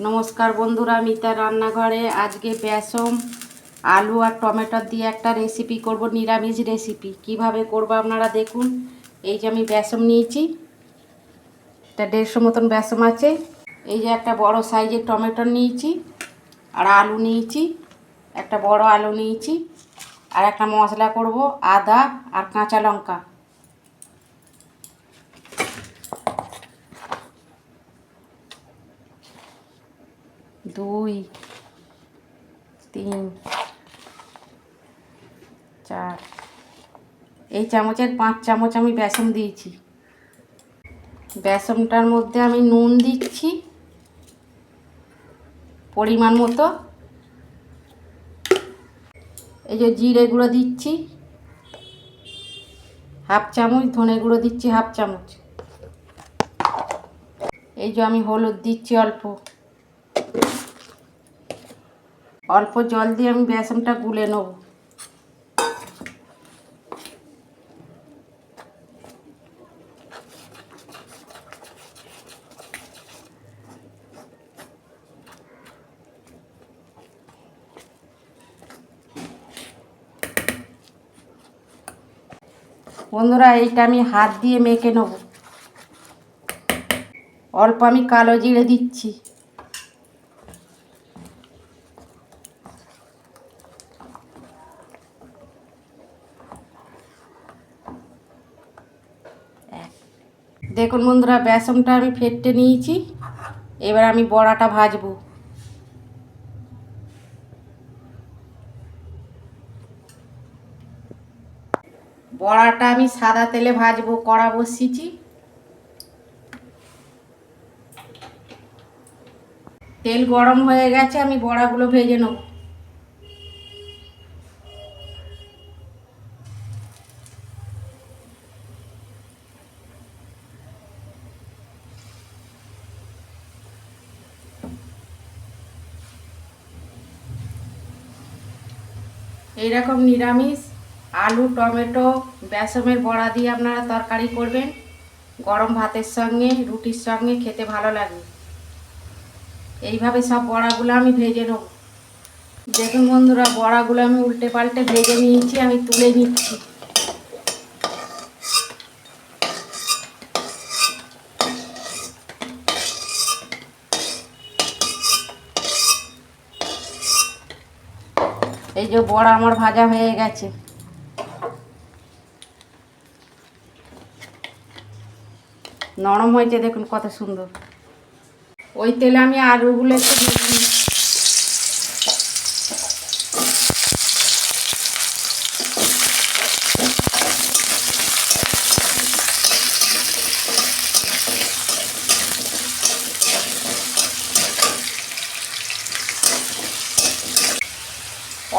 নমস্কার বন্ধুরা, মিতা রান্নাঘরে আজকে বেসম আলু আর টমেটো দিয়ে একটা রেসিপি করব, নিরামিষ রেসিপি। কিভাবে করব আপনারা দেখুন। এই যে আমি বেসম নিয়েছি, এটা 150 মতন বেসম আছে। এই যে একটা বড় সাইজের টমেটো নিয়েছি, আর আলু নিয়েছি, একটা বড় আলু নিয়েছি। আর একটা মশলা করব, আদা আর কাঁচা লঙ্কা। দুই, তিন, চার, এই চামচের 5 চামচ আমি বেসম দিয়েছি। বেসমটার মধ্যে আমি নুন দিচ্ছি পরিমাণ মতো। এই যে জিরে গুঁড়ো দিচ্ছি হাফ চামচ, ধনে গুঁড়ো দিচ্ছি হাফ চামচ। এই যে আমি হলুদ দিচ্ছি অল্প অল্প জল দিয়ে আমি বেসমটা গুলে নেব। বন্ধুরা, এইটা আমি হাত দিয়ে মেখে নেব। অল্প আমি কালো জিরে দিচ্ছি। দেখুন বন্ধুরা, বেসমটা আমি ফেটে নিয়েছি। এবার আমি বড়াটা ভাজবো। বড়াটা আমি সাদা তেলে ভাজবো, কড়া বসিয়েছি। তেল গরম হয়ে গেছে, আমি বড়াগুলো ভেজে নেব। এইরকম নিরামিষ আলু টমেটো বেসমের বড়া দিয়ে আপনারা তরকারি করবেন, গরম ভাতের সঙ্গে রুটির সঙ্গে খেতে ভালো লাগে। এইভাবে সব বড়াগুলো আমি ভেজে নেব। দেখুন বন্ধুরা, বড়াগুলো আমি উল্টে পাল্টে ভেজে নিয়েছি, আমি তুলে নিচ্ছি। এই যে বড়া আমার ভাজা হয়ে গেছে। নরম হয়েছে, দেখুন কত সুন্দর। ওই তেলে আমি আলুগুলো একটু ভেজে নিচ্ছি।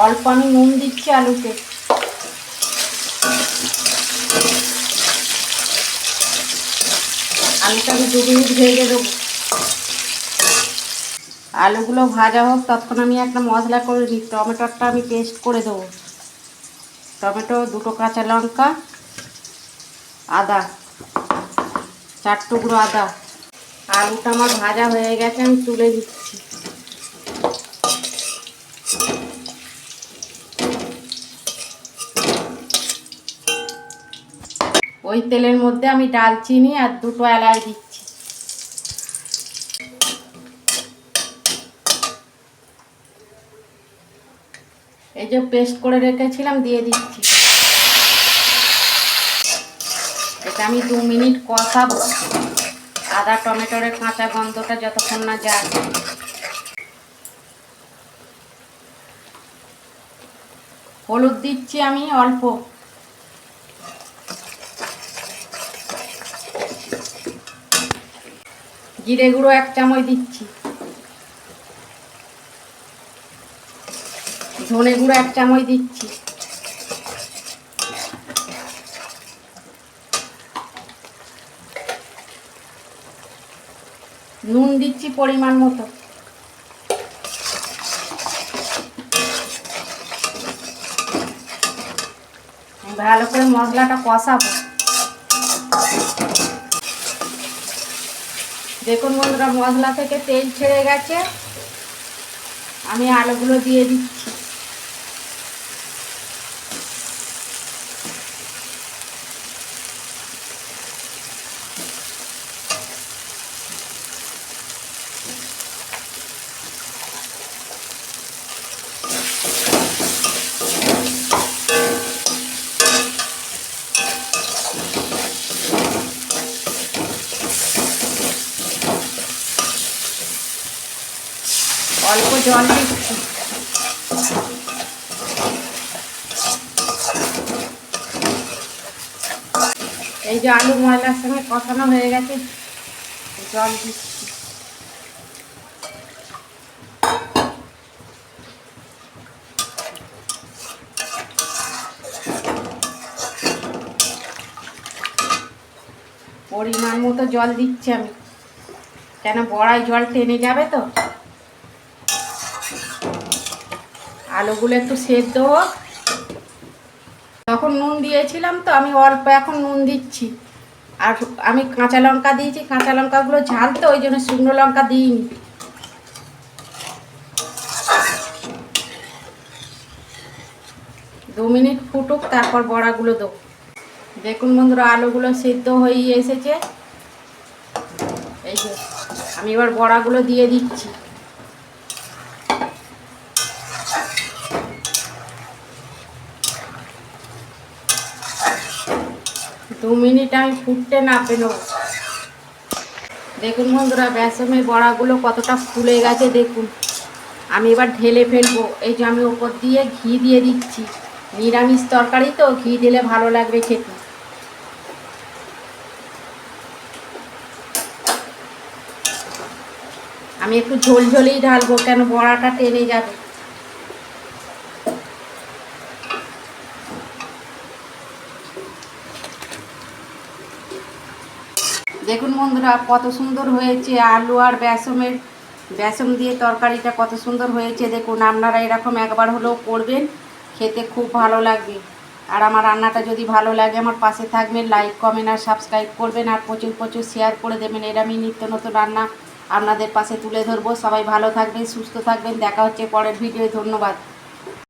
অল্প আমি নুন দিচ্ছি আলুতে। আলুটা আমি 2 মিনিট ভেজে দেবো। আলুগুলো ভাজা হোক, ততক্ষণ আমি একটা মশলা করে নিই। টমেটোটা আমি পেস্ট করে দেবো। টমেটো, 2টো কাঁচা লঙ্কা, আদা, 4 টুকরো আদা। আলুটা আমার ভাজা হয়ে গেছে, আমি তুলে দিচ্ছি। ওই তেলের মধ্যে আমি ডালচিনি আর 2টো এলাচ দিচ্ছি। এই যে পেস্ট করে রেখেছিলাম দিয়ে দিচ্ছি। এটা আমি 2 মিনিট কষাবো, আদা টমেটোর কাঁচা গন্ধটা যতক্ষণ না যায়। হলুদ দিচ্ছি আমি অল্প। জিরে গুঁড়ো 1 চামচ দিচ্ছি। ধনে গুঁড়ো 1 চামচ দিচ্ছি। নুন দিচ্ছি পরিমাণ মতো। ভালো করে মশলাটা কষাবো। দেখুন বন্ধুরা, মশলা থেকে তেল ছেড়ে গেছে, আমি আলুগুলো দিয়ে দিচ্ছি। অল্প জল দিচ্ছি। এই যে আলু মশলার সঙ্গে কষানো হয়ে গেছে, জল দিচ্ছি। পরিমাণ মতো জল দিচ্ছি আমি, কেন বড়ায় জল টেনে যাবে তো। আলুগুলো একটু সেদ্ধ হোক। তখন নুন দিয়েছিলাম তো, আমি অল্প এখন নুন দিচ্ছি। আর আমি কাঁচা লঙ্কা দিয়েছি, কাঁচা লঙ্কাগুলো ঝাল তো, ওই জন্য শুকনো লঙ্কা দিইনি। দু মিনিট ফুটুক, তারপর বড়াগুলো দেবো। দেখুন বন্ধুরা, আলুগুলো সেদ্ধ হয়ে এসেছে। এই যে আমি এবার বড়াগুলো দিয়ে দিচ্ছি। দু মিনিট আমি ফুটতে নাড়তে নেব। দেখুন বন্ধুরা, বেসমের বড়াগুলো কতটা ফুলে গেছে দেখুন। আমি এবার ঢেলে ফেলবো। এই যে আমি ওপর দিয়ে ঘি দিয়ে দিচ্ছি, নিরামিষ তরকারি তো ঘি দিলে ভালো লাগবে খেতে। আমি একটু ঝোল ঝোলেই ঢালবো, কেন বড়াটা টেনে যাবে। দেখুন বন্ধুরা, কত সুন্দর হয়েছে আলু আর বেসম দিয়ে তরকারিটা, কত সুন্দর হয়েছে দেখুন। আপনারা এরকম একবার হলেও করবেন, খেতে খুব ভালো লাগবে। আর আমার রান্নাটা যদি ভালো লাগে আমার পাশে থাকবেন, লাইক কমেন্ট আর সাবস্ক্রাইব করবেন, আর প্রচুর প্রচুর শেয়ার করে দেবেন। এর আমি নিত্য নতুন রান্না আপনাদের পাশে তুলে ধরবো। সবাই ভালো থাকবেন, সুস্থ থাকবেন। দেখা হচ্ছে পরের ভিডিওয়। ধন্যবাদ।